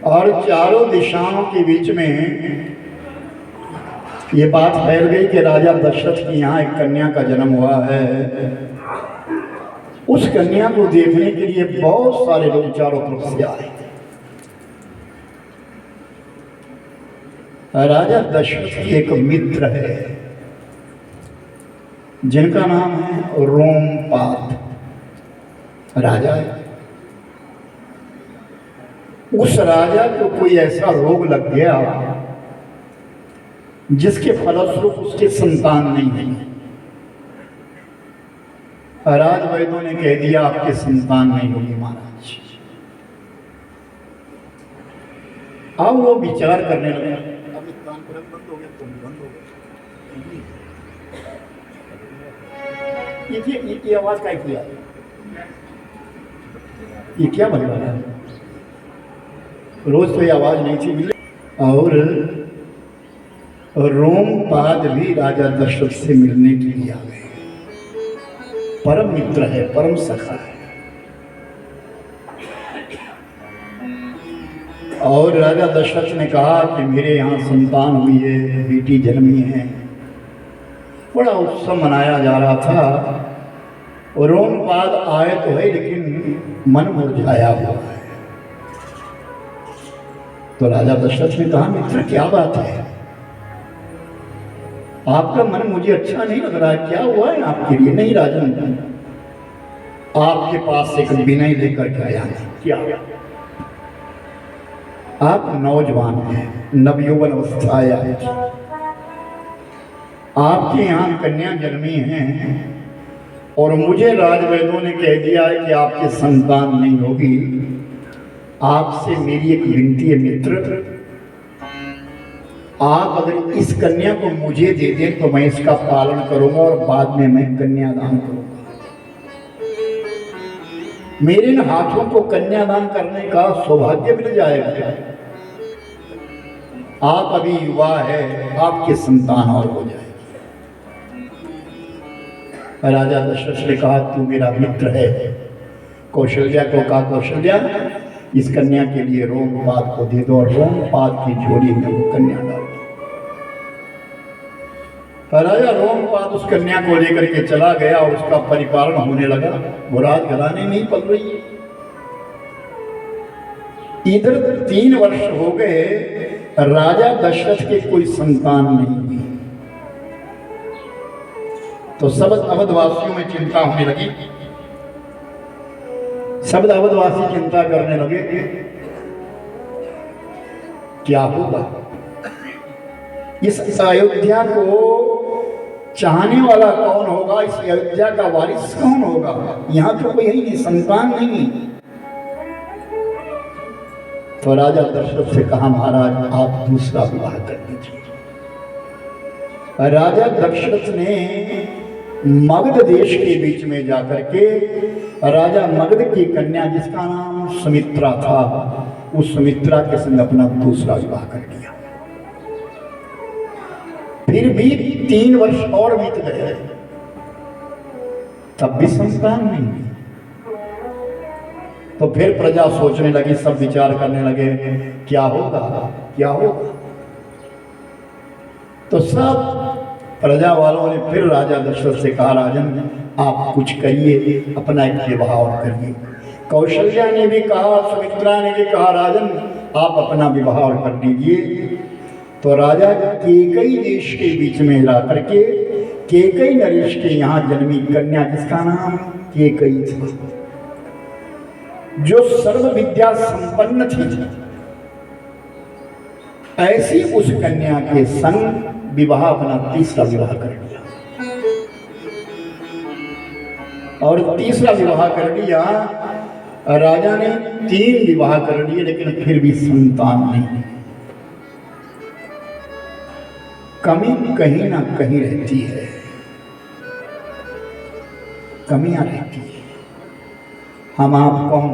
और चारों दिशाओं के बीच में ये बात फैल गई कि राजा दशरथ की यहाँ एक कन्या का जन्म हुआ है। उस कन्या को देखने के लिए बहुत सारे लोग चारों तरफ से आए। राजा दशरथ की एक मित्र है जिनका नाम है रोमपाद राजा है। उस राजा को कोई ऐसा रोग लग गया जिसके फलस्वरूप उसके संतान नहीं है। राजवैद्यों ने कह दिया आपके संतान नहीं होगी महाराज। अब वो विचार करने लगे। अब कान बंद हो गया, तुम बंद हो गए। ये आवाज क्या किया? ये क्या बन रहा है? रोज तो ये आवाज नहीं थी मिले। और रोमपाद भी राजा दशरथ से मिलने के लिए आ गए। परम मित्र है, परम सखा है। और राजा दशरथ ने कहा कि मेरे यहाँ संतान हुई है, बेटी जन्मी है। बड़ा उत्सव मनाया जा रहा था। और रोमपाद आए तो है लेकिन मन मुरझाया हुआ है। तो राजा दशरथ ने कहा मित्र क्या बात है, आपका मन मुझे अच्छा नहीं लग रहा है, क्या हुआ है आपके लिए? नहीं राजन, आपके पास एक विनय लेकर के आया। क्या? आप नौजवान हैं, नवयौवन अवस्था आया है, आपके यहाँ कन्या जन्मी है और मुझे राजवैद्यों ने कह दिया है कि आपके संतान नहीं होगी। आपसे मेरी एक विनती है मित्र, आप अगर इस कन्या को मुझे दे दें तो मैं इसका पालन करूंगा और बाद में मैं कन्यादान करूंगा। मेरे इन हाथों को कन्यादान करने का सौभाग्य मिल जाएगा। आप अभी युवा है, आपके संतान और हो जाएगी। राजा दशरथ ने कहा तू मेरा मित्र है। कौशल्या को कहा कौशल्या इस कन्या के लिए रोमपाद को दे दो और रोमपाद की झोली में वो कन्या डाल दो। राजा रोमपाद उस कन्या को लेकर के चला गया और उसका परिपालन होने लगा। वो राजघराने में ही पल रही है। इधर 3 वर्ष हो गए, राजा दशरथ के कोई संतान नहीं हुई। तो सब अवधवासियों में चिंता होने लगी। सब अवधवासी चिंता करने लगे क्या होगा, इस अयोध्या को चाहने वाला कौन होगा, इस अयोध्या का वारिस कौन होगा? यहां तो कोई है नहीं, संतान नहीं। तो राजा दशरथ से कहा महाराज आप दूसरा विवाह कर दीजिए। राजा दशरथ ने मगध देश के बीच में जाकर के राजा मगध की कन्या जिसका नाम सुमित्रा था, उस सुमित्रा के संग अपना दूसरा विवाह कर दिया। फिर भी 3 वर्ष और बीत गए, तब भी संतान नहीं। तो फिर प्रजा सोचने लगी, सब विचार करने लगे क्या होगा क्या होगा। तो सब प्रजा वालों ने फिर राजा दशरथ से कहा राजन आप कुछ करिए, अपना एक विवाह और करिए। कौशल्या ने भी कहा, सुमित्रा ने भी कहा राजन आप अपना विवाह और कर लीजिए। तो राजा केकई देश के बीच में ला करके केकई नरेश के यहाँ जन्मी कन्या जिसका नाम केकई थी, जो सर्व विद्या संपन्न थी, ऐसी उस कन्या के संग विवाह अपना तीसरा विवाह कर लिया। और तीसरा विवाह कर लिया। राजा ने 3 विवाह कर लिए लेकिन फिर भी संतान नहीं। कमी कहीं ना कहीं रहती है, कमियां रहती है। हम आप कौन?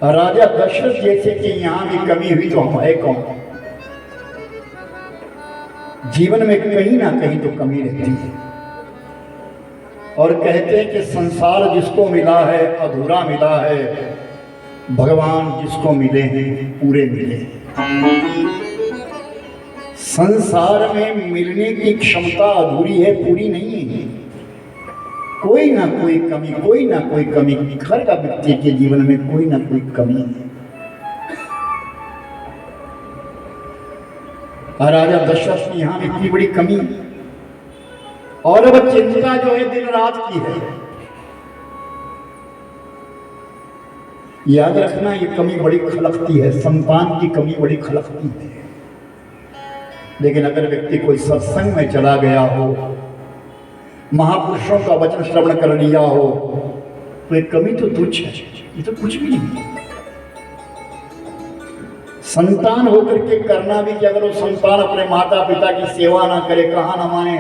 राजा दशरथ जैसे कि यहां भी कमी हुई तो हम है कौन? जीवन में कहीं ना कहीं तो कमी रहती है। और कहते हैं कि संसार जिसको मिला है अधूरा मिला है, भगवान जिसको मिले हैं पूरे मिले हैं। संसार में मिलने की क्षमता अधूरी है, पूरी नहीं है। कोई ना कोई कमी, कोई ना कोई कमी हर का व्यक्ति के जीवन में कोई ना कोई कमी है। राजा दशरथ की यहां इतनी बड़ी कमी, और अब चिंता जो है दिन रात की है। याद रखना ये कमी बड़ी खलकती है, संतान की कमी बड़ी खलकती है। लेकिन अगर व्यक्ति कोई सत्संग में चला गया हो, महापुरुषों का वचन श्रवण कर लिया हो, तो ये कमी तो तुच्छ है, ये तो कुछ भी नहीं। संतान होकर के करना भी कि अगर वो संतान अपने माता पिता की सेवा ना करे, कहा ना माने,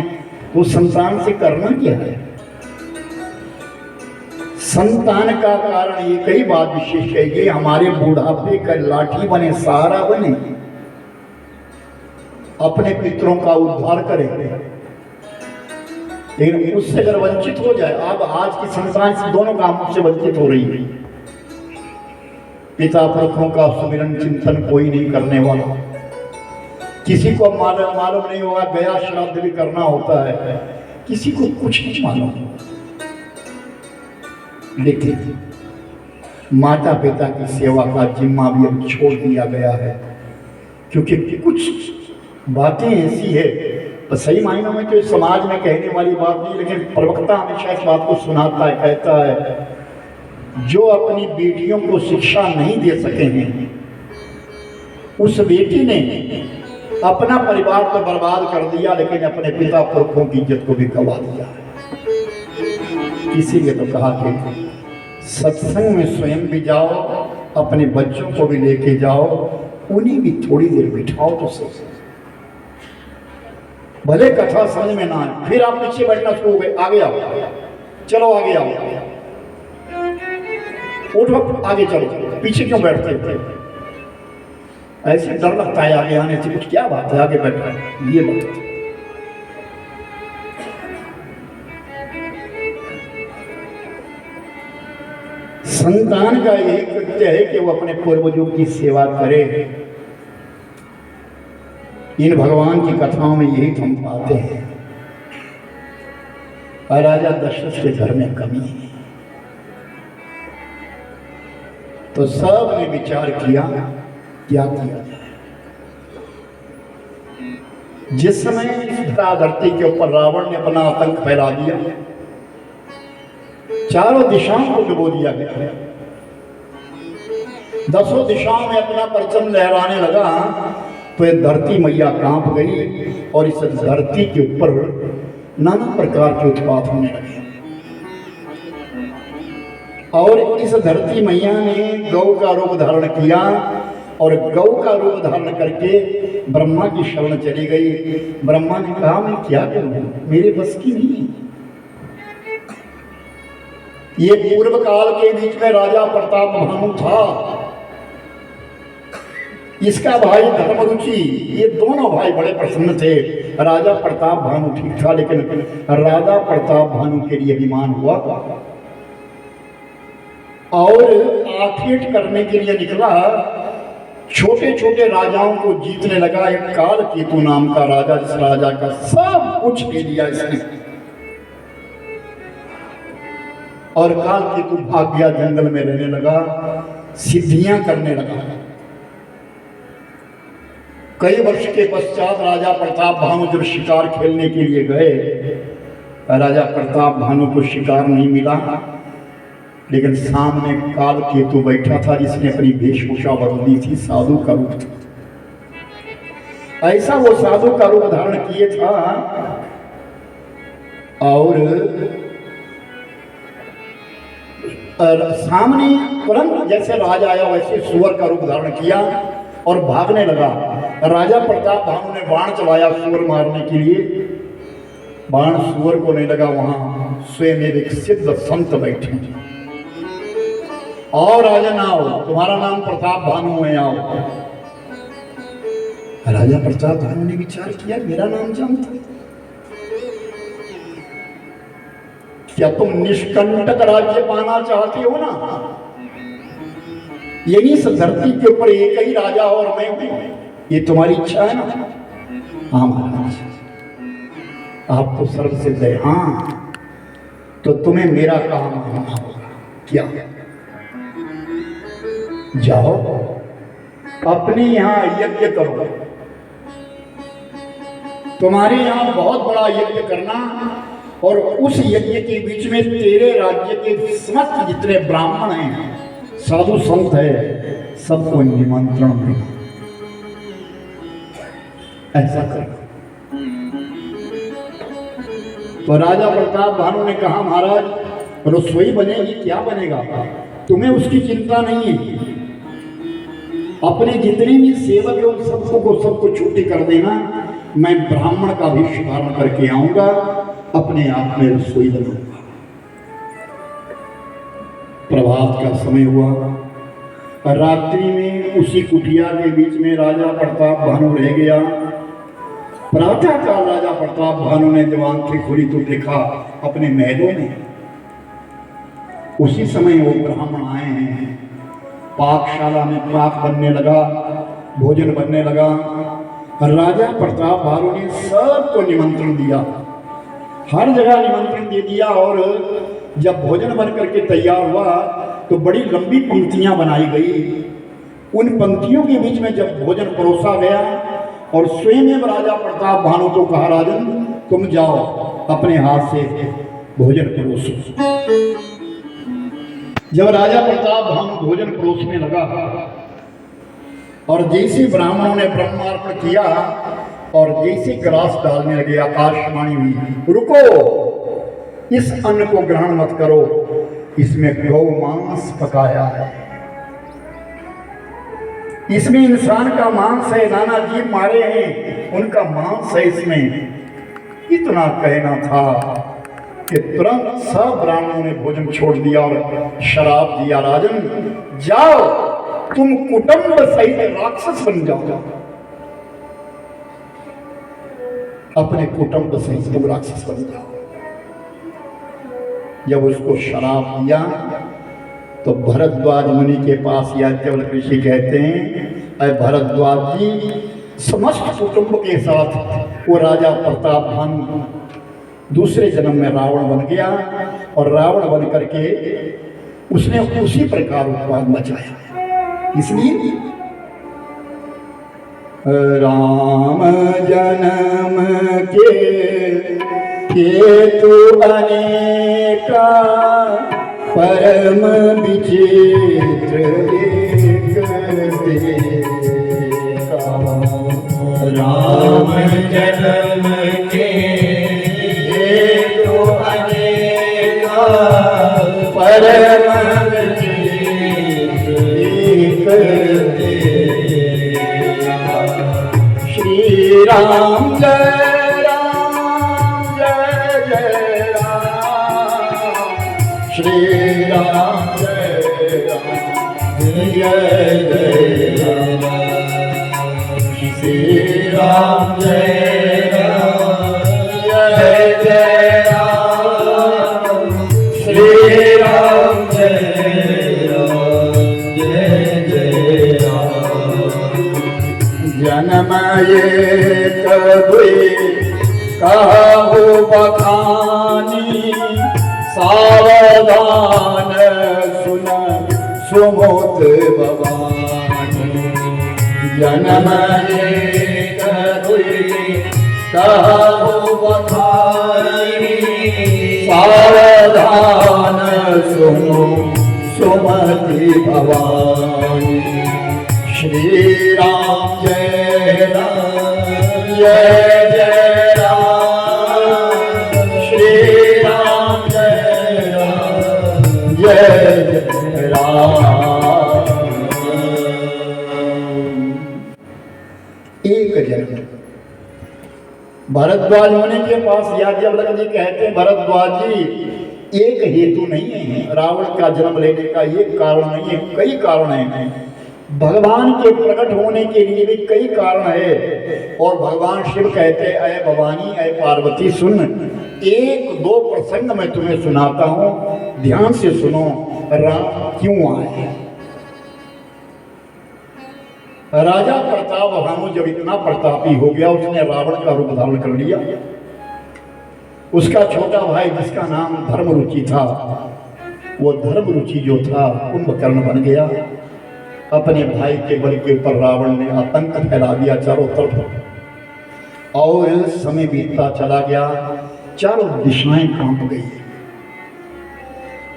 तो संतान से करना क्या है। संतान का कारण ये कई बात विशेष है कि हमारे बुढ़ापे का लाठी बने, सहारा बने, अपने पितरों का उद्धार करें। लेकिन उससे अगर वंचित हो जाए, अब आज की संतान से दोनों कामों से वंचित हो रही है। पिता पुरखों का सुमिरन चिंतन कोई नहीं करने वाला, किसी को मालूम नहीं होगा गया श्राद्ध भी करना होता है, किसी को कुछ नहीं मालूम। लेकिन माता पिता की सेवा का जिम्मा भी अब छोड़ दिया गया है, क्योंकि कुछ बातें ऐसी है, तो सही मायनों में तो समाज में कहने वाली बात नहीं, लेकिन प्रवक्ता हमेशा इस बात को सुनाता है, कहता है जो अपनी बेटियों को शिक्षा नहीं दे सके हैं, उस बेटी ने अपना परिवार तो बर्बाद कर दिया, लेकिन अपने पिता पुरखों की इज्जत को भी गवा दिया। इसीलिए तो कहा कि सत्संग में स्वयं भी जाओ, अपने बच्चों को भी लेके जाओ, उन्हें भी थोड़ी देर बिठाओ तो सही। भले कथा समझ में ना आए, फिर आप पीछे बैठना शुरू हो गए, आगे आओ, चलो आगे आओ, उठो आगे चलो, पीछे क्यों बैठते थे? ऐसे डर लगता है आगे आने से, कुछ क्या बात है आगे बैठा है, ये बात। संतान का यही कृत्य है कि वो अपने पूर्वजों की सेवा करे। इन भगवान की कथाओं में यही हम पाते हैं। और राजा दशरथ के घर में कमी है, तो सब ने विचार किया क्या किया जाए। जिस समय धरती के ऊपर रावण ने अपना आतंक फैला दिया, चारों दिशाओं को डुबो दिया गया, दसों दिशाओं में अपना परचम लहराने लगा, तो ये धरती मैया कांप गई और इस धरती के ऊपर नाना प्रकार के उत्पात होने लगे। और इस धरती मैया ने गौ का रूप धारण किया, और गौ का रूप धारण करके ब्रह्मा की शरण चली गई। ब्रह्मा ने कहा मैं क्या करूं, मेरे बस की नहीं। ये पूर्व काल के बीच में राजा प्रताप भानु था, इसका भाई धर्मरुचि, ये दोनों भाई बड़े प्रसन्न थे। राजा प्रताप भानु ठीक था, लेकिन राजा प्रताप भानु के लिए अभिमान हुआ और आखेट करने के लिए निकला। छोटे छोटे राजाओं को जीतने लगा। एक काल केतु नाम का राजा, जिस राजा का सब कुछ ले लिया इसने, और काल केतु भाग गया, जंगल में रहने लगा, सिद्धियां करने लगा। कई वर्ष के पश्चात राजा प्रताप भानु जब शिकार खेलने के लिए गए, राजा प्रताप भानु को शिकार नहीं मिला, लेकिन सामने काल केतु बैठा था, जिसने अपनी वेशभूषा बदली थी, साधु का रूप था। ऐसा वो साधु का रूप धारण किए था, और सामने तुरंत जैसे राजा आया वैसे सुअर का रूप धारण किया और भागने लगा। राजा प्रताप भानु ने बाण चलाया सुअर मारने के लिए, बाण सुअर को नहीं लगा। वहां स्वयं एक सिद्ध संत बैठे, और राजन आओ, तुम्हारा नाम प्रताप भानु है, आओ। राजा प्रताप भानु ने विचार किया, मेरा नाम जानता है क्या? तुम निष्कंटक राज्य पाना चाहते हो ना? यानी इस धरती के ऊपर एक ही राजा और मैं हूं, ये तुम्हारी इच्छा है ना? हाँ महाराज, आप तो सर्वसिद्ध है। हाँ, तो तुम्हें मेरा काम मानना होगा। क्या? जाओ अपने यहां यज्ञ करो। तुम्हारे यहां बहुत बड़ा यज्ञ करना, और उस यज्ञ के बीच में तेरे राज्य के समस्त जितने ब्राह्मण हैं, साधु संत है, सबको निमंत्रण देना। ऐसा कर। तो राजा प्रताप भानु ने कहा, महाराज रसोई बनेगी, क्या बनेगा, तुम्हें उसकी चिंता नहीं है। अपने जितने भी सेवक हैं उन सबको छुट्टी कर देना। मैं ब्राह्मण का भी शुभारंभ करके आऊंगा, अपने आप में रसोई बनाऊंगा। प्रभात का समय हुआ। रात्रि में उसी कुटिया के बीच में राजा प्रताप भानु रह गया। प्रातःकाल राजा प्रताप भानु ने जब आंखें खोली तो देखा अपने महलों में उसी समय वो ब्राह्मण आए हैं। पाकशाला में पाक बनने लगा, भोजन बनने लगा। राजा प्रताप भानु ने सबको निमंत्रण दिया, हर जगह निमंत्रण दे दिया। और जब भोजन बन करके तैयार हुआ तो बड़ी लंबी पंक्तियां बनाई गई। उन पंक्तियों के बीच में जब भोजन परोसा गया और स्वयं राजा प्रताप भानु को कहा, राजन तुम जाओ अपने हाथ से भोजन परोसो। जब राजा प्रताप भानु भोजन परोसने लगा और जैसे ब्राह्मणों ने ब्रह्मार्पण किया और जैसे ग्रास डालने लगे, आकाशवाणी हुई, रुको, इस अन्न को ग्रहण मत करो, इसमें गौ मांस पकाया है, इसमें इंसान का मांस है, नाना जीव मारे हैं उनका मांस है इसमें। इतना कहना था कि तुरंत सब ब्राह्मणों ने भोजन छोड़ दिया और शराब दिया। राजन जाओ, तुम कुटुंब सहित राक्षस बन जाओ, अपने कुटुंब सहित तुम राक्षस बन जाओ। जब उसको शराब दिया तो भरद्वाज मुनि के पास याज्ञवल्क्य ऋषि कहते हैं, अरे भरद्वाज जी, समस्त कुटुंब के साथ वो राजा प्रताप भानु दूसरे जन्म में रावण बन गया और रावण बन करके उसने उसी प्रकार उत्पाद मचाया। इसलिए राम जन्म के हेतु अनेका, परम विचित्र एक देखा। राम जन्म के हेतु अनेका, परम विचित्र एक देखा। श्री राम जय श्री राम जय राम जय जय राम, श्री राम जय राम जय जय राम, श्री राम जय राम जय जय राम। जन्म एक दुई कहु बखानी, सावधान सुन सुमोत भवानी। जन्म एक दुई कहु बखानी, सावधान सुनो सुमति भवानी। श्री राम जय राम जय जय राम, श्री राम जय राम। एक जन्म भरद्वाज होने के पास याज्ञवल्क्य जी कहते हैं, भरद्वाज जी एक हेतु नहीं है रावण का जन्म लेने का, ये कारण नहीं है, कई कारण हैं। भगवान के प्रकट होने के लिए भी कई कारण है। और भगवान शिव कहते हैं, अय भवानी अय पार्वती सुन, एक दो प्रसंग मैं तुम्हें सुनाता हूं, ध्यान से सुनो। राम क्यों आए? राजा प्रताप भानु जब इतना प्रतापी हो गया, उसने रावण का रूप धारण कर लिया। उसका छोटा भाई जिसका नाम धर्मरुचि था, वो धर्मरुचि जो था कुंभकर्ण बन गया। अपने भाई के बल के ऊपर रावण ने आतंक फैला दिया चारों तरफ, और समय बीतता चला गया, चारों दिशाएं कांप गई।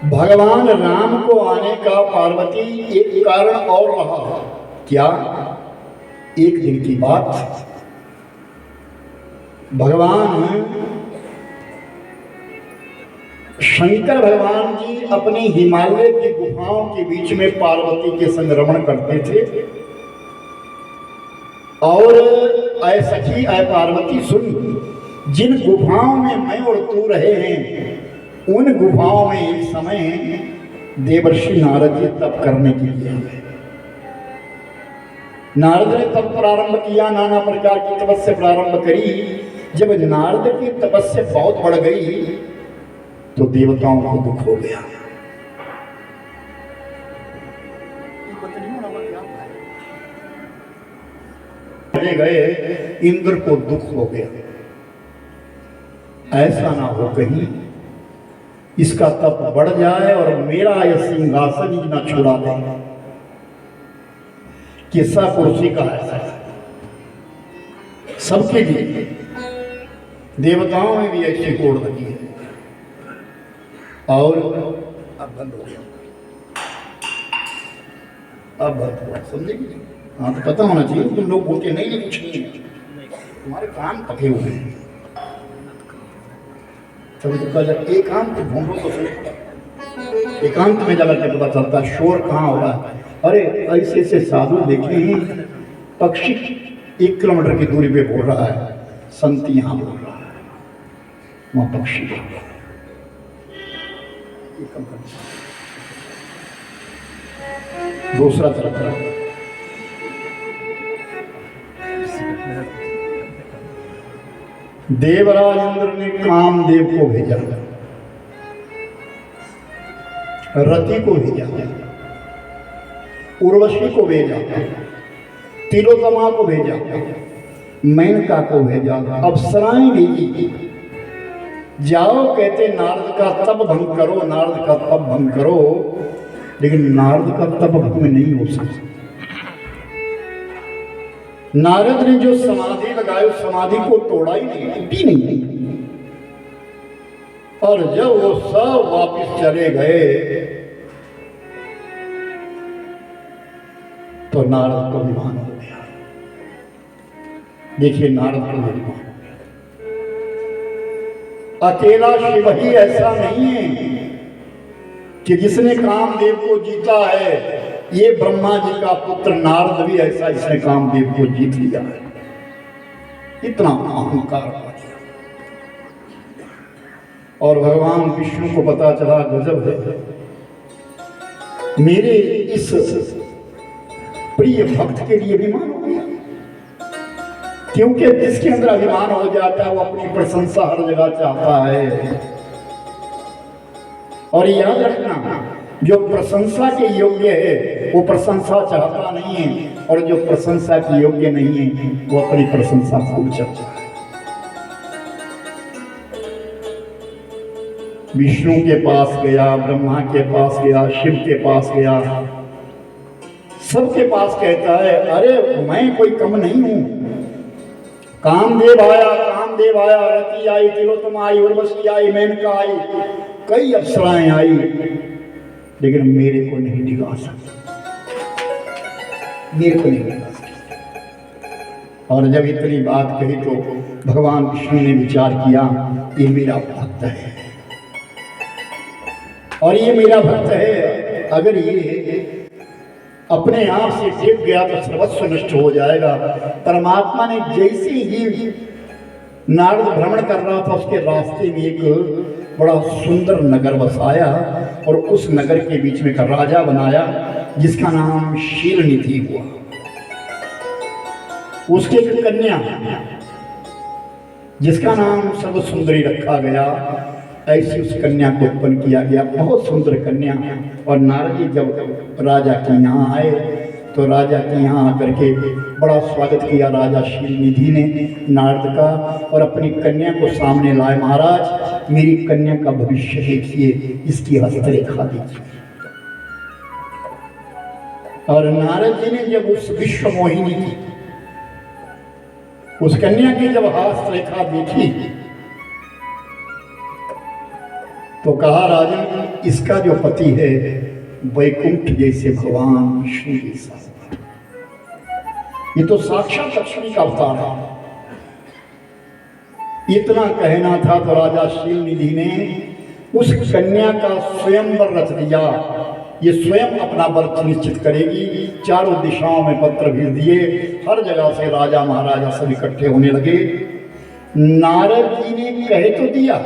भगवान राम को आने का पार्वती एक कारण और रहा। क्या? एक दिन की बात, भगवान शंकर भगवान जी अपनी हिमालय की गुफाओं के बीच में पार्वती के संग रमण करते थे। और ऐ सखी ऐ पार्वती सुन, जिन गुफाओं में मैं और तू रहे हैं, उन गुफाओं में एक समय देवर्षि नारद जी तप करने के लिए आए। नारद ने तप प्रारंभ किया, नाना प्रकार की तपस्या प्रारंभ करी। जब नारद की तपस्या बहुत बढ़ गई तो देवताओं को दुख हो गया। चले गए, इंद्र को दुख हो गया, ऐसा ना हो कहीं इसका तप बढ़ जाए और मेरा यह सिंहासन ही ना छुड़ा दे। किस्सा कुर्सी का ऐसा सबके लिए, देवताओं में भी ऐसी होड़ लगी है। और अब बंद हो गया, अब बंद हुआ, समझेंगे? हाँ तो पता होना चाहिए, तुम लोग बोलते नहीं कुछ नहीं है, तुम्हारे काम पके हुए हैं। तभी तो कहा जाए एकांत ढूंढो तो सही, एकांत में जाकर के पता चलता है शोर कहाँ हो रहा है। अरे ऐसे ऐसे साधु देखे हैं, पक्षी 1 किलोमीटर की दूरी पे बोल रहा है, संत यहाँ बोल रहा है, वहाँ पक्षी बोल रहा है। दूसरा तरफ देवराज इंद्र ने कामदेव को भेजा, रति को भेजा, उर्वशी को भेजा, तिलोत्तमा को भेजा, मेनका को भेजा, अप्सराएं भेजी। जाओ कहते नारद का तप भंग करो, नारद का तप भंग करो। लेकिन नारद का तप भंग नहीं हो सकता। नारद ने जो समाधि लगाई उस समाधि को तोड़ा ही नहीं, टूटी नहीं। और जब वो सब वापस चले गए तो नारद को अभिमान हो गया। देखिए नारद को अभिमान, अकेला शिव ही ऐसा नहीं है कि जिसने कामदेव को जीता है। ये ब्रह्मा जी का पुत्र नारद भी ऐसा, इसने कामदेव को जीत लिया है। इतना अहंकार हो दिया। और भगवान विष्णु को पता चला गजब है, मेरे इस प्रिय भक्त के लिए अभिमान हो गया। क्योंकि जिसके अंदर अभिमान हो जाता है वो अपनी प्रशंसा हर जगह चाहता है। और याद रखना, जो प्रशंसा के योग्य है वो प्रशंसा चाहता नहीं है, और जो प्रशंसा के योग्य नहीं है वो अपनी प्रशंसा खूब चाहता है। विष्णु के पास गया, ब्रह्मा के पास गया, शिव के पास गया, सबके पास कहता है अरे मैं कोई कम नहीं हूं। कामदेव आया, रति आई, तिलोत्तमा आई, उर्वशी आई, मेनका आई, कई अप्सराएं आई, लेकिन मेरे को नहीं दिखा सकती, मेरे को नहीं दिखा सकती। और जब इतनी बात कही तो भगवान विष्णु ने विचार किया, ये मेरा भक्त है और ये मेरा भक्त है, अगर ये अपने आप से टिक गया तो सर्वस्व नष्ट हो जाएगा। परमात्मा ने जैसे ही नारद भ्रमण कर रहा था उसके रास्ते में एक बड़ा सुंदर नगर बसाया और उस नगर के बीच में एक राजा बनाया जिसका नाम शीलनिधि हुआ। उसके एक कन्या जिसका नाम सर्वसुंदरी रखा गया, ऐसी उस कन्या को उत्पन्न किया गया, बहुत सुंदर कन्या। और नारद जी जब राजा के यहाँ आए तो राजा के यहाँ आकर के बड़ा स्वागत किया राजा शीलनिधि ने नारद का, और अपनी कन्या को सामने लाए। महाराज मेरी कन्या का भविष्य देखिए, इसकी हस्तरेखा देखिए। और नारद जी ने जब उस विश्व मोहिनी की, उस कन्या की जब हस्तरेखा देखी तो कहा राजन इसका जो पति है वैकुंठ जैसे भगवान विष्णु जैसा, ये तो साक्षात लक्ष्मी का अवतार है। इतना कहना था तो राजा शीलनिधि ने उस कन्या का स्वयंवर रच दिया। ये स्वयं अपना व्रत निश्चित करेगी। चारों दिशाओं में पत्र भेज दिए, हर जगह से राजा महाराजा सब इकट्ठे होने लगे। नारद जी ने कह तो दिया,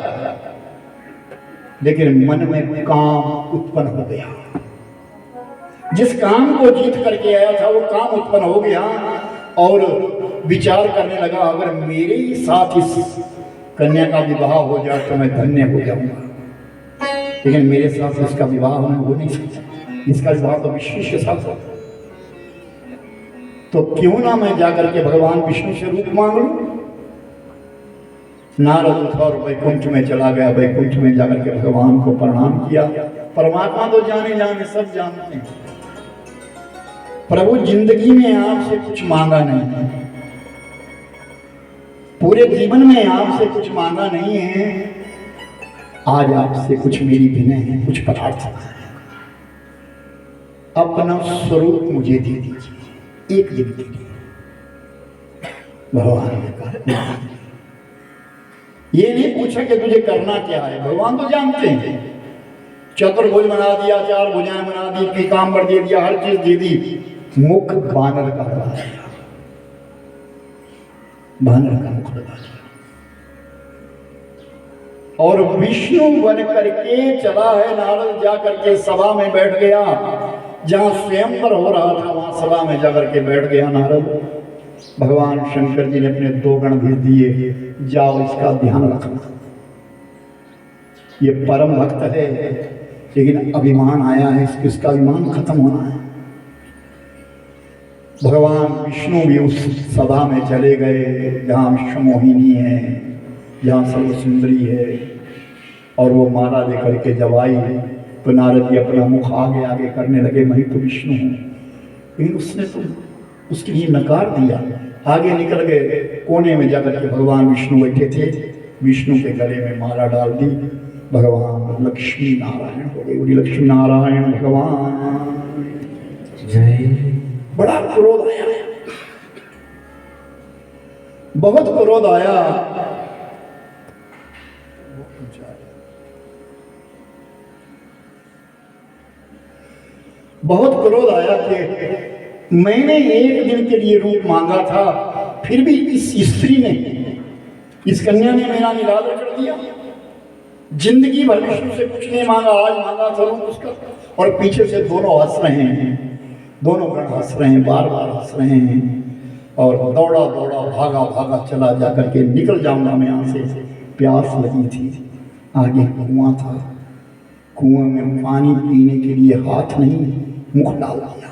लेकिन मन में काम उत्पन्न हो गया। जिस काम को जीत करके आया था वो काम उत्पन्न हो गया, और विचार करने लगा अगर मेरे ही साथ इस कन्या का विवाह हो जाए तो मैं धन्य हो जाऊंगा, लेकिन मेरे साथ इसका विवाह हो नहीं सकता। इसका विवाह तो विष्णु के साथ होता, तो क्यों ना मैं जाकर के भगवान विष्णु से रूप मांग लूं। नारद उठा और वैकुंठ में चला गया। वैकुंठ में जाकर के भगवान को प्रणाम किया। परमात्मा तो जाने जाने सब जानते हैं। प्रभु जिंदगी में आपसे कुछ मांगा नहीं, पूरे जीवन में आपसे कुछ मांगा नहीं है। आज आपसे कुछ मेरी विनय है, कुछ पदार्थ है। अपना स्वरूप मुझे दे दीजिए एक दिन के लिए। भगवान ने कहा ये नहीं पूछा कि तुझे करना क्या है, भगवान तो जानते हैं। चतुर्भुज बना दिया, चार भुजाएं बना दी, पीताम्बर दे दिया, हर चीज दे दी। मुख बानर का बना दिया, बानर का मुख बना दिया, और विष्णु बन करके चला है। नारद जाकर के सभा में बैठ गया, जहां स्वयंवर हो रहा था वहां सभा में जाकर के बैठ गया नारद। भगवान शंकर जी ने अपने 2 गण भेज दिए, जाओ इसका ध्यान रखना। ये परम भक्त है, लेकिन अभिमान आया है, इसका अभिमान खत्म होना है। भगवान विष्णु भी उस सभा में चले गए जहाँ विश्व मोहिनी है, जहाँ सर्व सुंदरी है, और वो माला लेकर के जब आई तो नारद जी अपना मुख आगे आगे करने लगे, मैं तो विष्णु हूँ। लेकिन उसने तो उसके लिए नकार दिया, आगे निकल गए। कोने में जाकर के भगवान विष्णु बैठे थे, विष्णु के गले में माला डाल दी। भगवान लक्ष्मी नारायण हो गए। बोली लक्ष्मी नारायण भगवान जय। बड़ा क्रोध आया, बहुत क्रोध आया। बहुत क्रोध आया कि मैंने एक दिन के लिए रूप मांगा था, फिर भी इस स्त्री ने, इस कन्या ने मेरा निरादर कर दिया। जिंदगी भर विष्णु से कुछ नहीं मांगा, आज मांगा था रूप उसका। और पीछे से दोनों हंस रहे हैं, दोनों गण हंस रहे हैं, बार बार हंस रहे हैं। और दौड़ा दौड़ा भागा भागा चला जाकर के निकल जाऊंगा मैं यहाँ से। प्यास लगी थी, आगे कुआं था, कुआं में पानी पीने के लिए हाथ नहीं, मुख डाल दिया।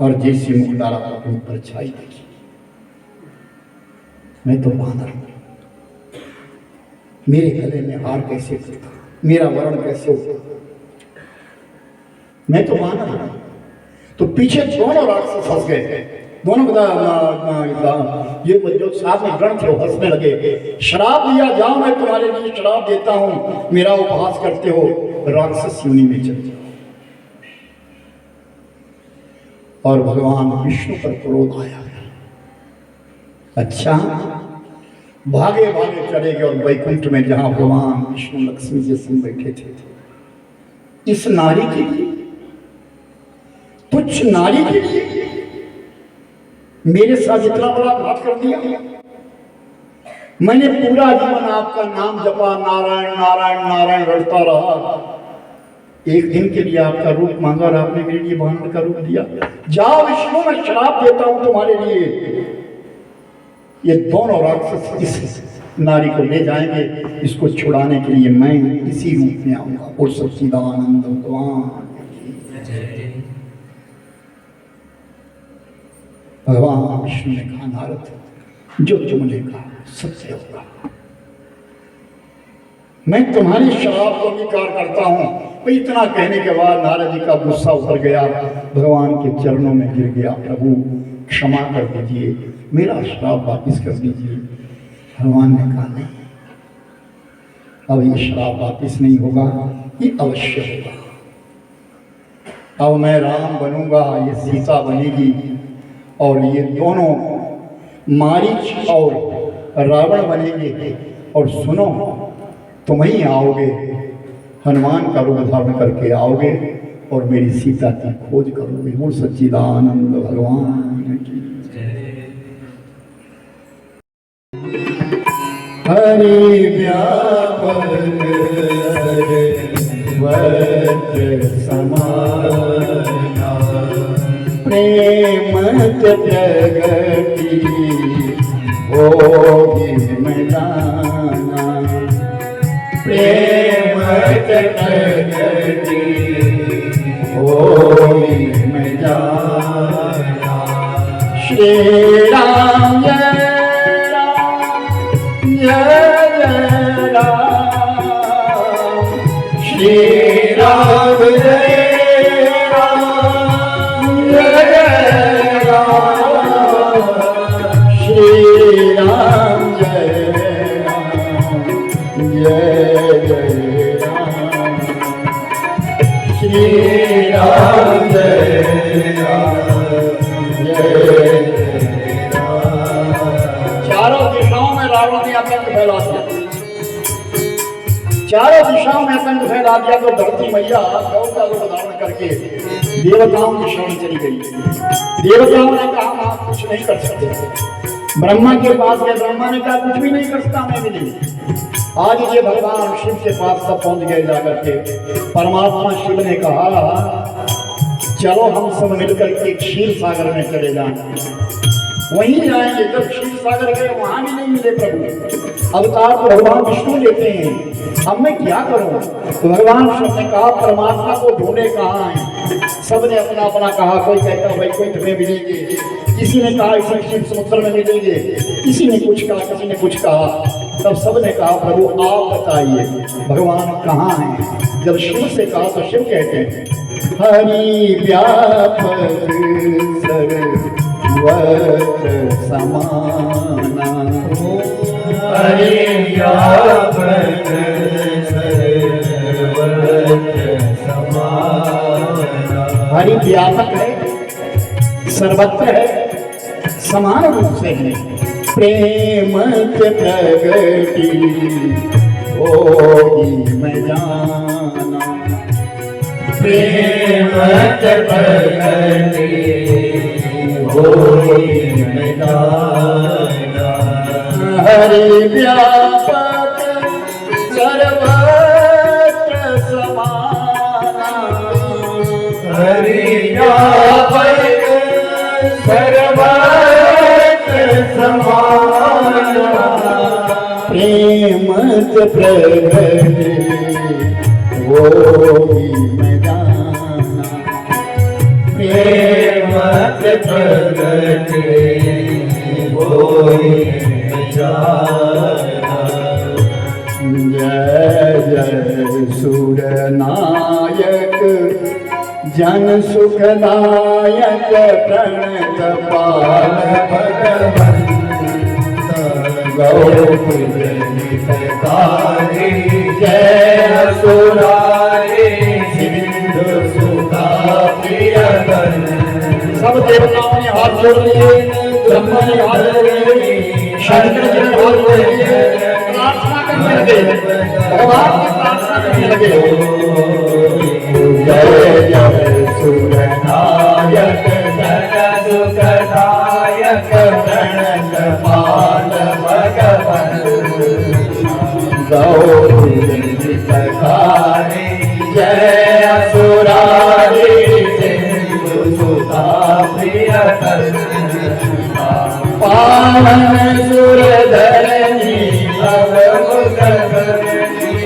और जैसे मुख डाला तो परछाई देखी, मैं तो बांदर हूं, मेरे गले में हार कैसे करता, मेरा वर्ण कैसे होता, मैं तो बांदर हूं। तो पीछे दोनों राक्षस हंस गए, दोनों ये जो साथ में गण थे वो हंसने लगे। श्राप दिया, जाओ मैं तुम्हारे लिए श्राप देता हूं, मेरा उपहास करते हो, राक्षस योनि में चल जाओ। और भगवान विष्णु पर क्रोध आया। अच्छा, भागे भागे चले गए और वैकुंठ में जहां भगवान विष्णु लक्ष्मी जी संग बैठे थे, इस नारी के लिए, तुच्छ नारी के लिए मेरे साथ इतना बड़ा घात कर दिया। मैंने पूरा जीवन आपका नाम जपा, नारायण नारायण नारायण रटता रहा। एक दिन के लिए आपका रूप मांगा और आपने मेरे लिए बानर का रूप दिया। जाओ विष्णु, मैं श्राप देता हूं तुम्हारे लिए। ये दोनों राक्षस इस नारी को ले जाएंगे, इसको छुड़ाने के लिए मैं इसी रूप में आऊंगा। और सच्चिदानंद भगवान भगवान विष्णु ने कहा नारद, जो तुमने कहा सत्य होगा। मैं तुम्हारी शराब को अंगीकार करता हूं। भाई इतना कहने के बाद नारद जी का गुस्सा उतर गया, भगवान के चरणों में गिर गया, प्रभु क्षमा कर दीजिए, मेरा श्राप वापिस कर दीजिए। भगवान ने कहा नहीं, अब ये श्राप वापिस नहीं होगा, ये अवश्य होगा। अब मैं राम बनूंगा, ये सीता बनेगी, और ये दोनों मारीच और रावण बनेंगे। और सुनो, तुम ही आओगे, हनुमान का रूप धारण करके आओगे और मेरी सीता की खोज करोगे। वो सच्चिदानंद भगवान की हरि व्यापक वज्र समाना प्रेम प्रगति होगी मैं जाना। प्रेम प्रगति होगी मैं जाना। श्री राम जय राम जय राम, श्री राम जय चारों दिशाओं में आतंक फैला दिया। तो धरती मैया गौ का रूप धारण करके देवताओं की शरण चली गई। देवताओं ने कहा आप कुछ नहीं कर सकते। ब्रह्मा के पास गए, ब्रह्मा ने कहा कुछ भी नहीं कर सकता मैं भी नहीं। आज ये भगवान शिव के पास सब पहुंच गए जाकर के। परमात्मा शिव ने कहा चलो हम सब मिलकर के क्षीर सागर में चले जाएंगे, वहीं जाएंगे। जब क्षीर सागर गए वहां भी नहीं मिले प्रभु। अवतार तो भगवान विष्णु लेते हैं, अब मैं क्या करूं? तो भगवान शिव ने कहा परमात्मा को ढूंढे कहाँ हैं। सबने अपना अपना कहा। कोई कहता भाई कोई तुम्हें मिलेंगे, किसी ने कहा इसी शिव समुद्र में मिलेंगे, किसी ने कुछ कहा, किसी ने कुछ कहा। तब सबने कहा प्रभु आप बताइए भगवान कहाँ हैं। जब शिव से कहा तो शिव कहते हैं हरि व्यापक सर्वत्र समाना। हरि व्यापक सर्वत्र समाना। हरि व्यापक है, सर्वत्र है, समान रूप से है। प्रेम प्रगति होगी मैं जाना। प्रेम प्रगति होगी मैं जाना। हरि व्यापक सर्वत्र समाना। हरि व्यापक सर्वत्र समाना। प्रेम प्रगति होगी मैं जाना। प्रेम प्रगति होगी मैं जाना। जय जय सुर नायक जन सुखदायक प्रणत पाल भगवंत गौकुल नितारी। जय असुरारी सिंधु सुधा प्रियतन। सब देवताओं ने हाथ जोड़ लिए, ब्रह्मा ने हाथ जोड़ लिए, शंकर जी ने हाथ जोड़ लिए, प्रार्थना करने लगे, भगवान की प्रार्थना करने लगे। जय जय सुर नायक जन सुखदायक प्रणत पाल भगवंत गौरी नितारी। जय असुरारी सिंधु सुधा प्रियतन। पावन सुर धरणी भव मुख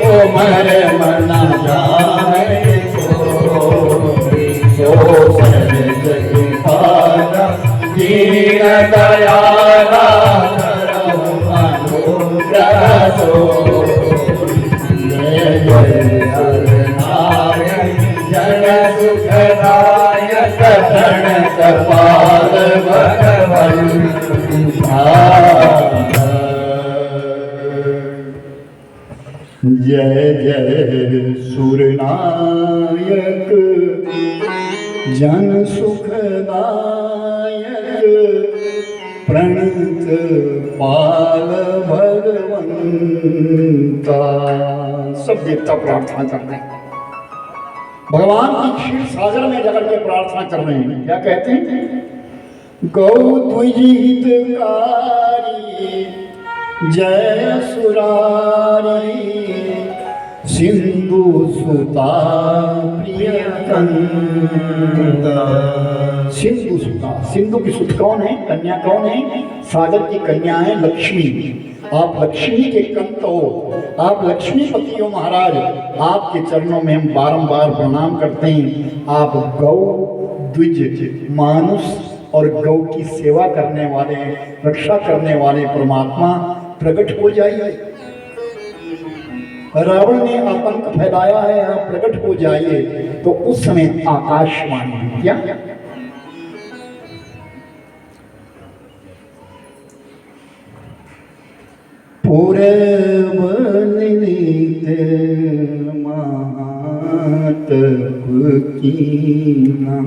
ओ मर मना जाए सो सरज कृपाला। शरण कपाल भगवंता। जय जय सुरनायक जन सुखदायक प्रणत पाल भगवंता। सब देवता प्रार्थना करते हैं, भगवान की क्षीर सागर में जाकर के प्रार्थना कर रहे हैं। क्या कहते हैं? गौ द्विजितकारी जय सुरारी सिंधु सुता प्रिय कंदा। सिंधु सुता, सिंधु की सुत कौन है? कन्या कौन है? सागर की कन्या है लक्ष्मी। आप लक्ष्मी के कंत हो, आप लक्ष्मीपति हो महाराज। आपके चरणों में हम बारंबार प्रणाम करते हैं। आप गौ द्विज मानुष और गौ की सेवा करने वाले, रक्षा करने वाले परमात्मा प्रकट हो जाइए। रावण ने आतंक फैलाया है, आप प्रकट हो जाइए। तो उस समय आकाशवाणी क्या पूरब निमित महातप कीना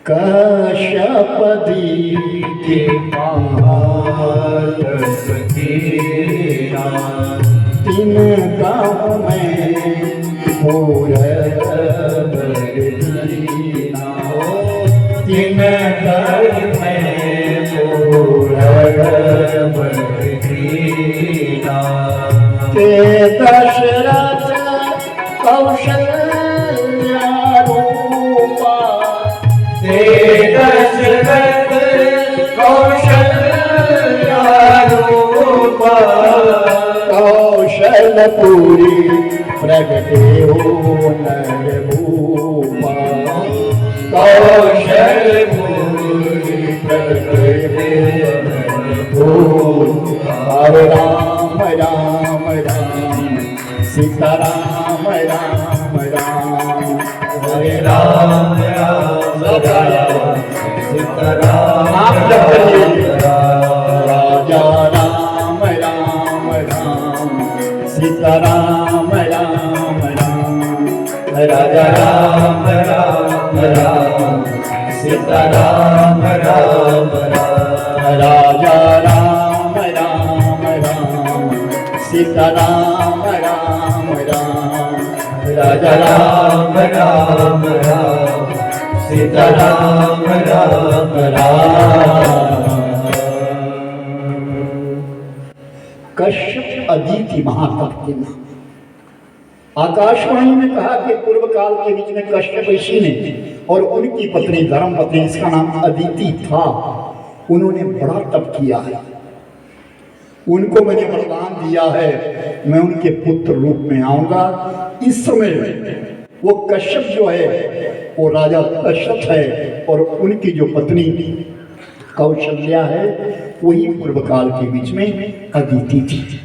कश्यप दीके महातप कीना। तीन गाँव में पूरब कीना, तीन गाँव में पूरब कीना। ते दशरथ कौशल्या रूपा, ते दशरथ कौशल्या रूपा। कौशलपुरी प्रगटे हो नर भूपा, कौशलपुरी प्रगटे हो हरे राम राम राम सीता राम राम राम। हरे राम राम राम सीता राम राजा राम राम राम सीता राम राम राम। राजा राम राम राम सीता राम राम राम। राजा राम राम राम सीता राम राम राम। राजा राम राम राम सीता राम राम राम। कश्यप अदिति महातपस्वी। आकाशवाणी में कहा कि पूर्व काल के बीच में कश्यप ऋषि ने और उनकी पत्नी धर्मपत्नी, इसका नाम अदिति था, उन्होंने बड़ा तप किया है। उनको मैंने वरदान दिया है, मैं उनके पुत्र रूप में आऊंगा। इस समय वो कश्यप जो है वो राजा कश्यप है और उनकी जो पत्नी कौशल्या है वही पूर्व काल के बीच में अदिति थी।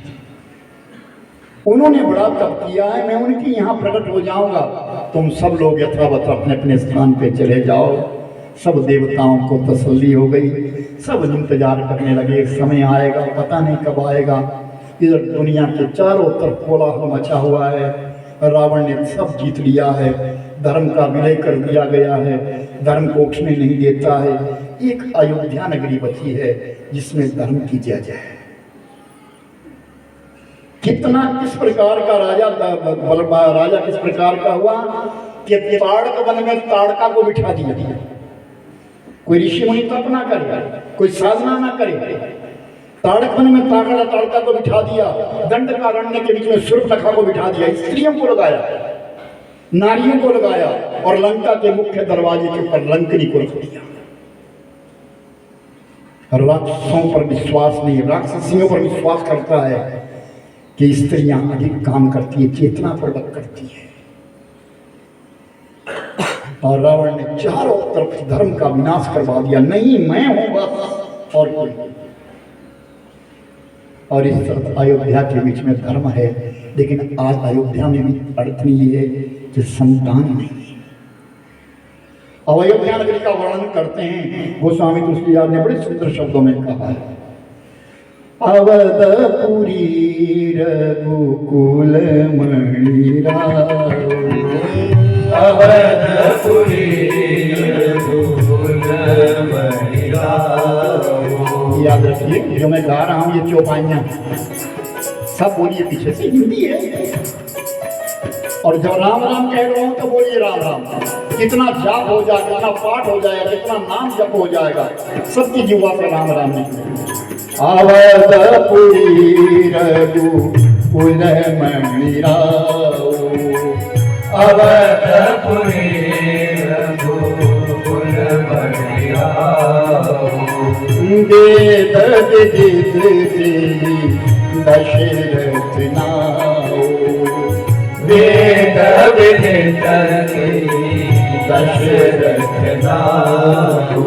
उन्होंने बड़ा तप किया है, मैं उनकी यहाँ प्रकट हो जाऊंगा। तुम सब लोग यथावत अपने अपने स्थान पे चले जाओ। सब देवताओं को तसल्ली हो गई, सब इंतजार करने लगे, समय आएगा, पता नहीं कब आएगा। इधर दुनिया के चारों तरफ कोलाहल मचा हुआ है, रावण ने सब जीत लिया है, धर्म का विलय कर दिया गया है, धर्म को उठने नहीं देता है। एक अयोध्या नगरी बची है जिसमें धर्म की जय जय है। कितना किस प्रकार का राजा किस प्रकार का हुआ कि ताड़क वन में ताड़का को बिठा दिया। कोई ऋषि मुनि तप ना करे, कोई साधना ना करे, ताड़क वन में ताड़का को बिठा दिया। दंडकारण्य के बीच में शूर्पणखा को बिठा दिया, स्त्रियों को लगाया, नारियों को लगाया और लंका के मुख्य दरवाजे के ऊपर लंकनी को रख दिया। राक्षसों पर विश्वास नहीं, राक्षसियों पर विश्वास करता है कि स्त्रियां अधिक काम करती है, चेतना पूर्वक करती है। और रावण ने चारों तरफ धर्म का विनाश करवा दिया। नहीं, मैं हूं बस और कोई। और इस तरफ अयोध्या के बीच में धर्म है, लेकिन आज अयोध्या में भी अड़चन ये है कि संतान नहीं। अब अयोध्या नगरी का वर्णन करते हैं गोस्वामी तुलसीदास ने बड़े सुंदर शब्दों में कहा है। अवधपुरी रघुकुल मणि राव, अवधपुरी रघुकुल मणि राव। याद रखिए जो मैं गा रहा हूँ ये चौपाइयाँ सब बोलिए पीछे से, हिंदी है। और जब राम राम कह रहा हूँ तो बोलिए राम राम। कितना जाप हो जाएगा, कितना पाठ हो जाएगा, कितना नाम जप हो जाएगा, सबकी जीवा से राम राम निकले। अवधपुरी रघुकुल मणि राव, अवधपुरी रघुकुल मणि राव। वेद विदित दशरथ नाऊ, वेद विदित दशरथ नाऊ।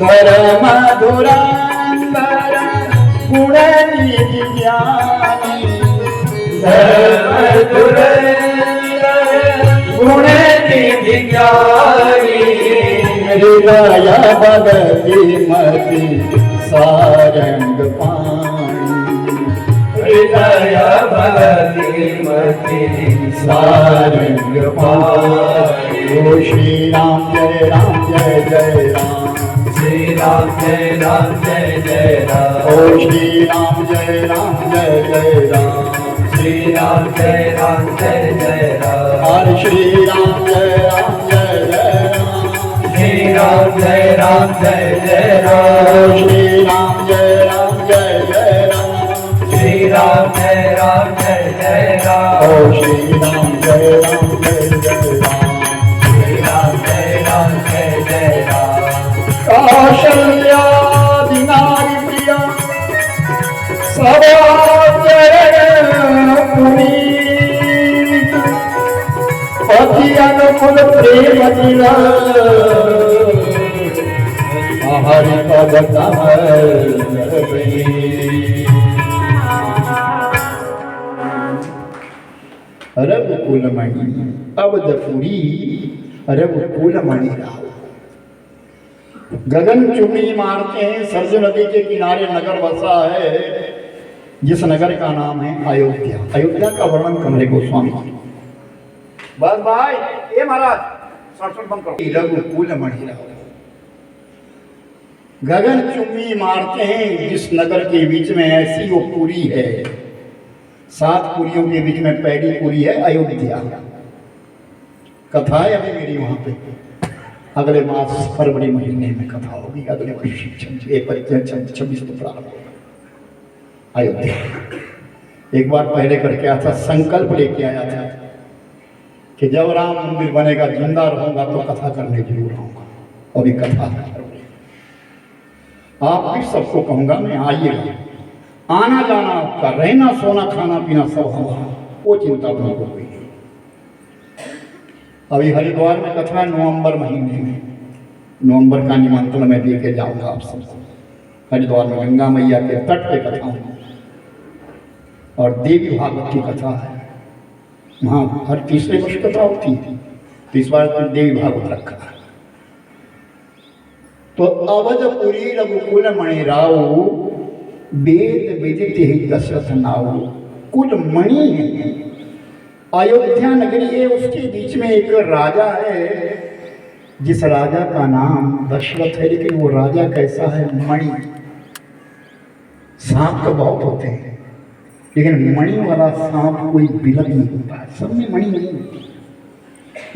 धर्म धुरंधर गुणनिधि ज्ञानी, धर्म धुरंधर गुणनिधि ज्ञानी। हृदय भगति मति सारंग पाणी, हृदय भगति मति सारंग पाणी। ओ श्री राम जय जय राम, श्री राम जय जय राम। ओ श्री राम जय जय राम, श्री राम जय जय राम। हरे श्री राम जय जय राम, श्री राम जय जय राम। ओ श्री राम जय जय राम, श्री राम जय जय राम। ओ श्री राम जय जय राम, श्री राम जय जय राम। कौशल्या दिनारी प्रिया सवाचरण पुनीत, पति अनुकूल प्रेम दिला, हरि पद कमल रघुकुल मणि अवधपुरी रघुकुल मणि राव। गगन चुम्बी मारते हैं, सरजू नदी के किनारे नगर बसा है जिस नगर का नाम है अयोध्या। अयोध्या का वर्णन कमरे गोस्वामी। बस भाई ये महाराज सरसट बंद करो। रघुकुल मणि राव गगन चुम्बी मारते हैं जिस नगर के बीच में ऐसी वो पुरी है, 7 पुरियों के बीच में पहली पुरी है अयोध्या। कथा है अभी मेरी वहां पे, अगले मास फरवरी महीने में कथा होगी, अगले वर्ष 26 को प्रारंभ होगा। अयोध्या एक बार पहले करके आया था, संकल्प लेके आया था कि जब राम मंदिर बनेगा जिंदा रहूंगा तो कथा करने जरूर आऊंगा। अभी कथा आप भी सबको कहूंगा मैं आइएगा, आना जाना आपका, रहना सोना खाना पीना सब हमारा, वो चिंता तुमको कोई नहीं। अभी हरिद्वार में कथा नवंबर महीने में, नवंबर का निमंत्रण मैं लेके जाऊंगा आप सबको। हरिद्वार में गंगा मैया के तट पे कथा होगी और देवी भागवत की कथा है। वहाँ हर तीसरे वर्ष कथा होती है, तो इस बार देवी भागवत रखा है। तो अवधपुरी रघुकुल मणि राव, वेद विदित ही दशरथ नाऊ। कुल मणि है, अयोध्या नगरी है, उसके बीच में एक राजा है जिस राजा का नाम दशरथ है। लेकिन वो राजा कैसा है? मणि। सांप तो बहुत होते हैं लेकिन मणि वाला सांप कोई बिलक नहीं होता है, सब में मणि नहीं होती।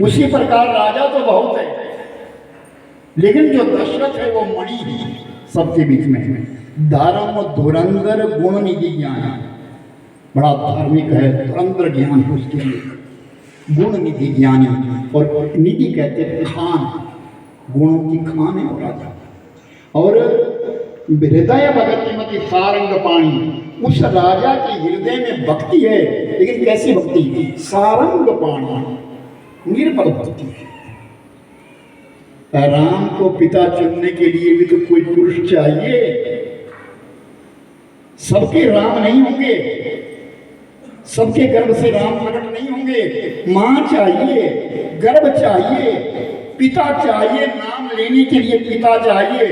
उसी प्रकार राजा तो बहुत है लेकिन जो दशरथ है वो मणि है सबके बीच में है। धर्म धुरंधर गुण निधि ज्ञान, बड़ा धार्मिक है, धुरंधर ज्ञान है उसके लिए, गुण निधि ज्ञान। और निधि कहते हैं खान, गुणों की खान है वो राजा। और हृदय भगति मति सारंग पाणी, उस राजा के हृदय में भक्ति है, लेकिन कैसी भक्ति? सारंग पाणी, निर्बल भक्ति है। राम को पिता चुनने के लिए भी तो कोई पुरुष चाहिए। सबके राम नहीं होंगे, सबके गर्भ से राम प्रकट नहीं होंगे। मां चाहिए, गर्भ चाहिए, पिता चाहिए, नाम लेने के लिए पिता चाहिए।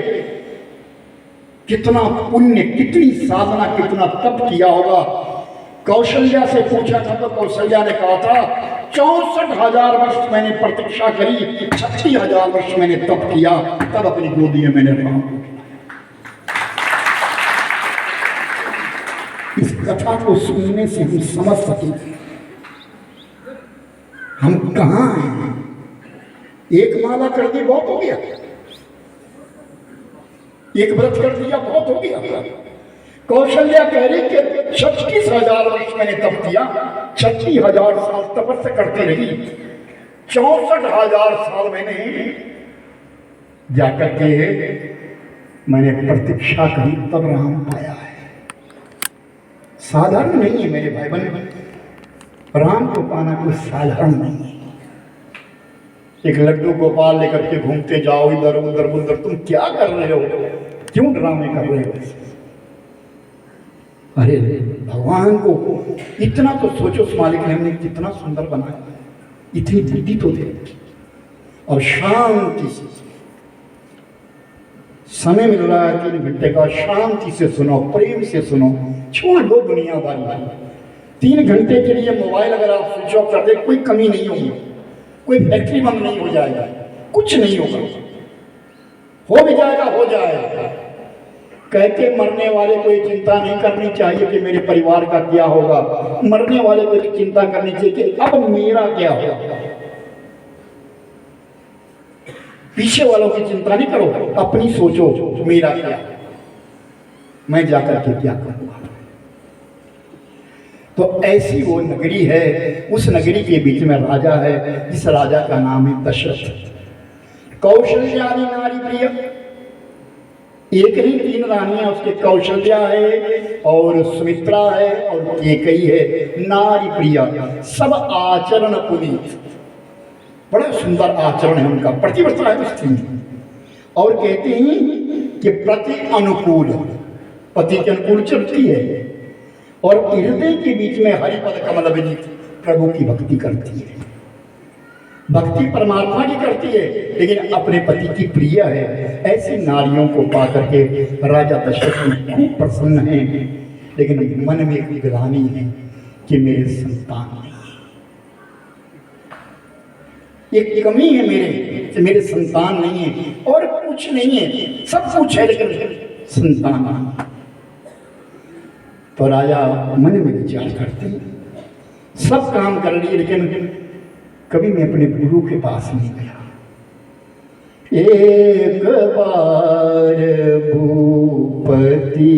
कितना पुण्य, कितनी साधना, कितना तप किया होगा। कौशल्या से पूछा था तो कौशल्या ने कहा था 64,000 वर्ष मैंने प्रतीक्षा करी, 36,000 वर्ष मैंने तप किया, तब अपनी गोदी में मैंने राम को खिलाया। इस कथा को सुनने से हम समझ सकें हम कहाँ हैं। एक माला कर दी बहुत हो गया, एक व्रत कर दिया बहुत हो गया। कौशल्या कह रही कि 36,000 वर्ष मैंने तप किया, 36,000 साल तपस्या करती रही, 64,000 साल मैंने जाकर के मैंने प्रतीक्षा करी, तब राम पाया है। साधारण नहीं है मेरे भाई बहन, राम को पाना कोई साधारण नहीं है। एक लड्डू गोपाल लेकर के घूमते जाओ इधर उधर उधर, तुम क्या कर रहे हो, क्यों ड्रामे कर रहे हो? अरे भगवान को इतना तो सोचो, उस मालिक ने हमने कितना सुंदर बनाया, इतनी बुद्धि तो दे। और शांति से समय मिल रहा है 3 घंटे का, शांति से सुनो, प्रेम से सुनो, छोड़ दो दुनियादारी। 3 घंटे के लिए मोबाइल अगर आप स्विच ऑफ कर दे, कोई कमी नहीं होगी, कोई फैक्ट्री बंद नहीं हो जाएगा, कुछ नहीं होगा, हो भी जाएगा, हो जाएगा। कहते मरने वाले को ये चिंता नहीं करनी चाहिए कि मेरे परिवार का क्या होगा, मरने वाले को ये चिंता करनी चाहिए कि अब मेरा क्या होगा। पीछे वालों की चिंता नहीं करो, अपनी सोचो मेरा क्या, मैं जाकर के क्या करूंगा। तो ऐसी वो नगरी है, उस नगरी के बीच में राजा है, जिस राजा का नाम है दशरथ। कौशल्यादि नारी प्रिय, एक नहीं 3 रानियां उसके, कौशल्या है और सुमित्रा है और केकई है। नारी प्रिय, सब आचरण पुनीत, बड़ा सुंदर आचरण है उनका, प्रतिव्रता है स्त्री। और कहते हैं कि प्रति अनुकूल, पति के अनुकूल चलती है, और हृदय के बीच में हरिपद कमल विनीत, प्रभु की भक्ति करती है। भक्ति परमात्मा की करती है, लेकिन अपने पति की प्रिय है। ऐसी नारियों को पाकर के राजा दशरथ खूब प्रसन्न हैं, लेकिन मन में एक ग्लानि है कि मेरे संतान नहीं, एक कमी है मेरे कि मेरे संतान नहीं है। और कुछ नहीं है, सब कुछ है लेकिन संतान नहीं। तो राजा मन में विचार करते हैं, सब काम कर लिए, लेकिन कभी मैं अपने गुरु के पास नहीं गया। एक बार भूपति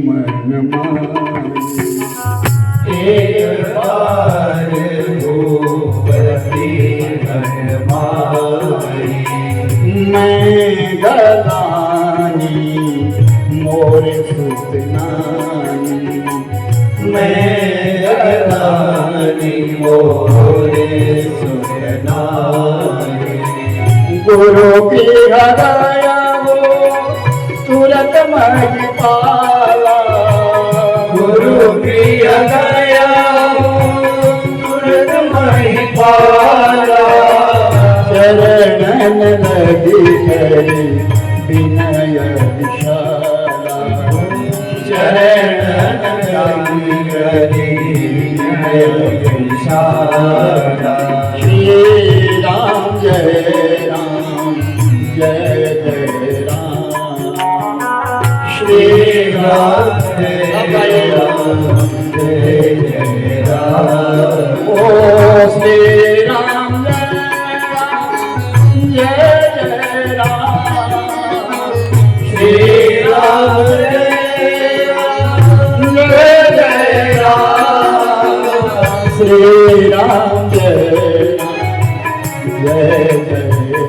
मन मानी, एक बार भूपति मन मानी, मैं गलानी मोर सुत नानी, मैं गलानी मोरे सुनाई। गुरु की हृदया वो तुरंत मही पाला, गुरु प्रिय गया तुरंत मही पाला, चरणन लगी करी विनय विशाला, चरणन लगी करी विनय विशाला। श्री राम जय राम, जय जय राम, श्री राम जय राम, जय जय राम। ओ श्री राम जय जय राम, श्री राम जय राम, जय जय राम। श्री राम जय जय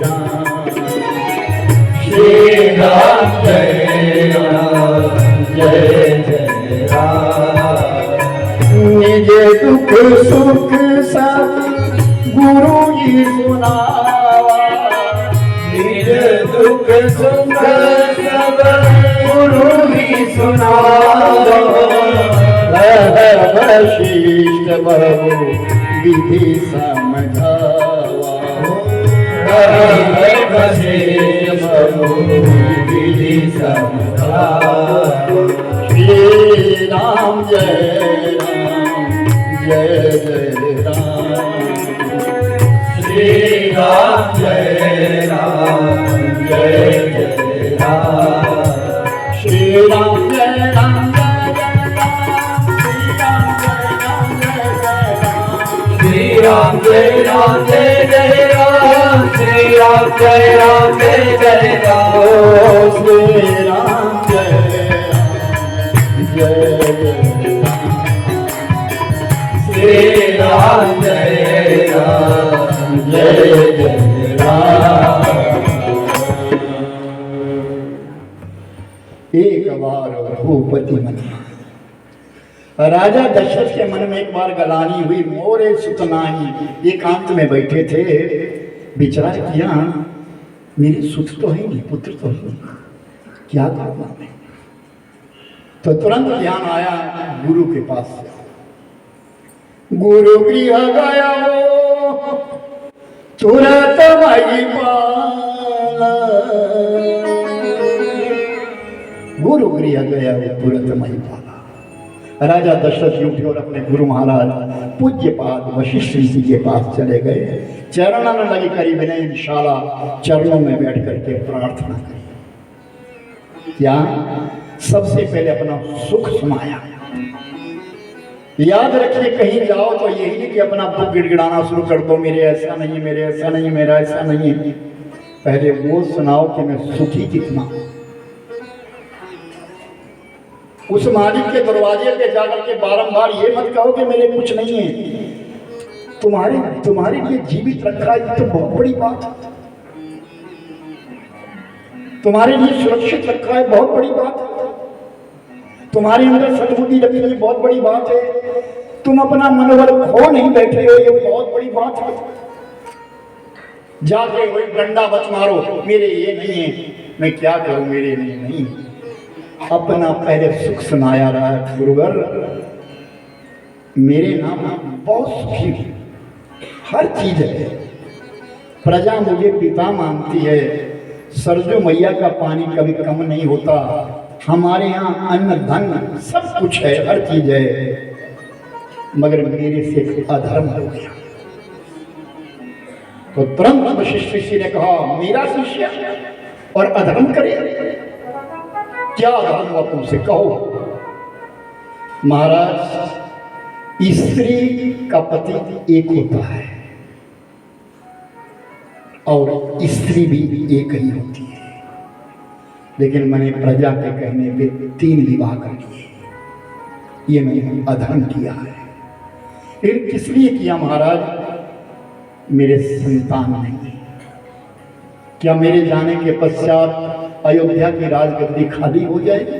राम, श्री राम जय राम, जय जय राम। निज दुख सुख सब गुरु जी सुनावा, निज दुख सुख सब गुरु ही सुनावा, वशिष्ठ बहु विधि समझावा, हरि बसे विधि समाचार। श्री राम जय जय राम। श्री राम जय जय राम। श्री राम जय राम श्री राम जय राम जय जय राम। श्री राम जय राम जय जय राम। श्री राम जय श्री राम जय जय राम। एक बार भूपति मन, राजा दशरथ के मन में एक बार गलानी हुई, मोरे सुतनाही एकांत में बैठे थे, विचार किया मेरी सुत तो है नहीं, पुत्र तो है नहीं, क्या करना मैं। तो तुरंत ध्यान आया गुरु के पास से। गुरु गृह गया हो तुरंत मई पाला। गुरु गृह गया हो तुरंत मई पाला। राजा दशरथ जी उठे और अपने गुरु महाराज पूज्यपाद वशिष्ठ ऋषि के पास चले गए। चरणन लगी करी विनयशाला, चरणों में बैठ करके प्रार्थना करी। क्या सबसे पहले अपना सुख सुनाया। याद रखिए कहीं जाओ तो यही नहीं कि अपना दुख गिड़गिड़ाना शुरू कर दो, मेरे ऐसा नहीं, मेरे ऐसा नहीं, मेरा ऐसा नहीं है। पहले वो सुनाओ कि मैं सुखी कितना। उस मालिक के दरवाजे पे जाकर के बारंबार ये मत कहो कि मेरे कुछ नहीं है। तुम्हारे लिए जीवित रखा है तो बहुत बड़ी बात है। तुम्हारे लिए सुरक्षित रखा है, बहुत बड़ी बात है। तुम्हारे अंदर सद्बुद्धि रखी है, बहुत बड़ी बात है। तुम अपना मनोबल खो नहीं बैठे हो, ये बहुत बड़ी बात है। जाके वही डंडा मत मारो, मेरे ये नहीं है, मैं क्या करूं, मेरे लिए नहीं। अपना पहले सुख सुनाया रहा है। गुरुवर मेरे नाम बहुत सुखी हूं, हर चीज है। प्रजा मुझे पिता मानती है। सरजू मैया का पानी कभी कम नहीं होता। हमारे यहाँ अन्न धन सब कुछ है, हर चीज है, मगर मेरे से अधर्म हो गया। तो तुरंत वशिष्ठ ऋषि ने कहा मेरा शिष्य और अधर्म करे, क्या अधर्म हुआ तुमसे, कहो। महाराज स्त्री का पति एक होता है और स्त्री भी एक ही होती है, लेकिन मैंने प्रजा के कहने पे 3 विवाह कर लिए। ये मैंने अधर्म किया है। लेकिन किस लिए किया महाराज, मेरे संतान नहीं है। क्या मेरे जाने के पश्चात अयोध्या की राजगद्दी खाली हो जाएगी?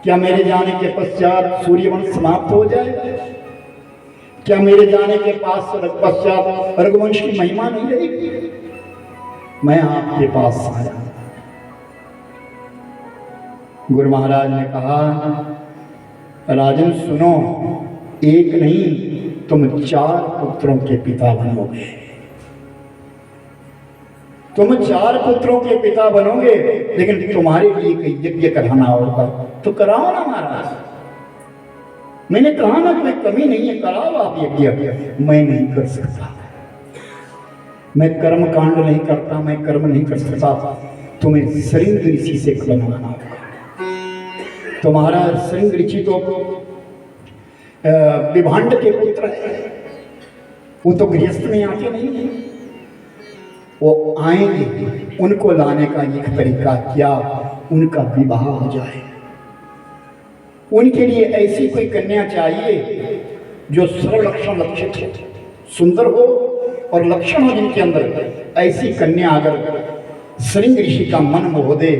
क्या मेरे जाने के पश्चात सूर्यवंश समाप्त हो जाएगा? क्या मेरे जाने के पश्चात रघुवंश की महिमा नहीं रहेगी? मैं आपके पास आया। गुरु महाराज ने कहा राजन सुनो, एक नहीं तुम 4 पुत्रों के पिता बनोगे। तुम 4 पुत्रों के पिता बनोगे, लेकिन तुम्हारे लिए कोई यज्ञ कराना होगा तो कराओ ना महाराज। मैंने कहा ना कोई कमी नहीं है, कराओ आप यज्ञ। मैं नहीं कर सकता, मैं कर्म कांड नहीं करता, मैं कर्म नहीं कर सकता। तुम्हें श्रृंग ऋषि से बनवाना होगा। तुम्हारा श्रृंग ऋषि तो विभांड के पुत्र है, वो तो गृहस्थ में आके नहीं है, वो आएंगे। उनको लाने का एक तरीका क्या, उनका विवाह हो जाए। उनके लिए ऐसी कोई कन्या चाहिए जो सर्वलक्षण लक्षित हो, सुंदर हो और लक्षण हो जिनके अंदर। ऐसी कन्या अगर श्रृंग ऋषि का मन मोह दे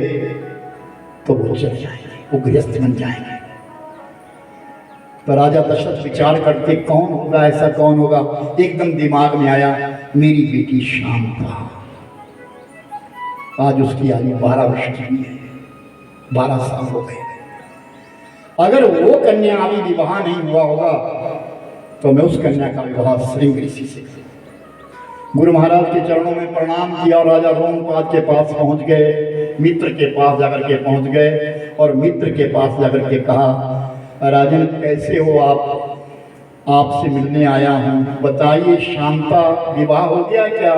तो वो चल जाएंगे, वो गृहस्थ बन जाएंगे। तो राजा दशरथ विचार करते कौन होगा, ऐसा कौन होगा। एकदम दिमाग में आया मेरी बेटी शांता। आज उसकी आयु 12 वर्ष की हुई है, 12 साल हो गए। अगर वो कन्या अभी विवाह नहीं हुआ होगा तो मैं उस कन्या का विवाह श्रृंग ऋषि से। गुरु महाराज के चरणों में प्रणाम किया और राजा रोमपाद के पास पहुंच गए, मित्र के पास जाकर के पहुंच गए और मित्र के पास जाकर के कहा, राजन कैसे हो आप, आपसे मिलने आया हूँ, बताइए शांता विवाह हो गया क्या?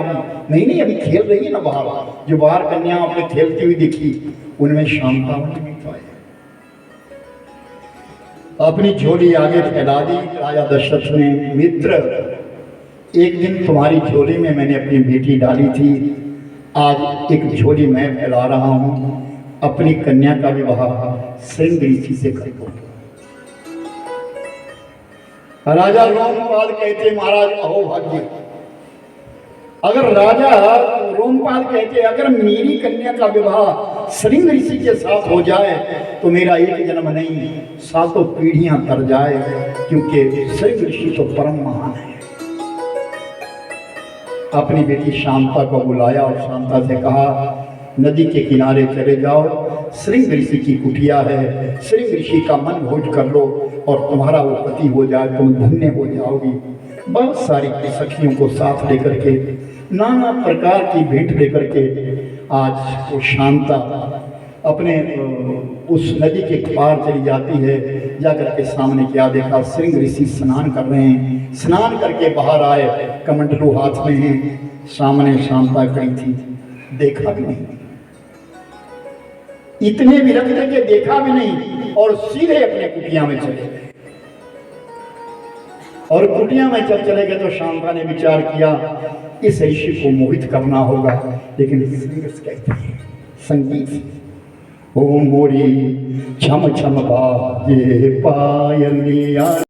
नहीं नहीं, अभी खेल रही है ना बाहर, जो बाहर कन्या आपने खेलती हुई दिखी उनमें शांता नहीं पाई। अपनी झोली आगे फैला दी राजा दशरथ ने, मित्र एक दिन तुम्हारी झोली में मैंने अपनी बेटी डाली थी, आज एक झोली मैं फैला रहा हूँ, अपनी कन्या का विवाह श्रृंग ऋषि से कर दो। राजा रोमपाल कहते, महाराज अहो भाग्य, अगर राजा रोमपाल कहते अगर मेरी कन्या का विवाह श्रृंग ऋषि के साथ हो जाए तो मेरा एक जन्म नहीं सातों पीढ़ियां तर जाए, क्योंकि श्रृंग ऋषि तो परम महान है। अपनी बेटी शांता को बुलाया और शांता से कहा, नदी के किनारे चले जाओ, श्रृंग ऋषि की कुटिया है, श्रृंग ऋषि का मन भोज कर लो और तुम्हारा वो पति हो जाए, तुम धन्य हो जाओगी। बहुत सारी सखियों को साथ लेकर के, नाना प्रकार की भेंट लेकर के आज वो शांता अपने उस नदी के पार चली जाती है। जाकर के सामने क्या देखा, श्रृंग ऋषि स्नान कर रहे हैं, स्नान करके बाहर आए, कमंडलू हाथ में है, सामने शांता खड़ी थी, देखा भी नहीं, इतने विरक्त के देखा भी नहीं और सीधे अपने कुटिया में चले गए। और कुटिया में जब चले गए तो शांता ने विचार किया इस ऋषि को मोहित करना होगा, लेकिन कहते हैं संगीत, ओ मोरी छम छम बाजे पायलिया।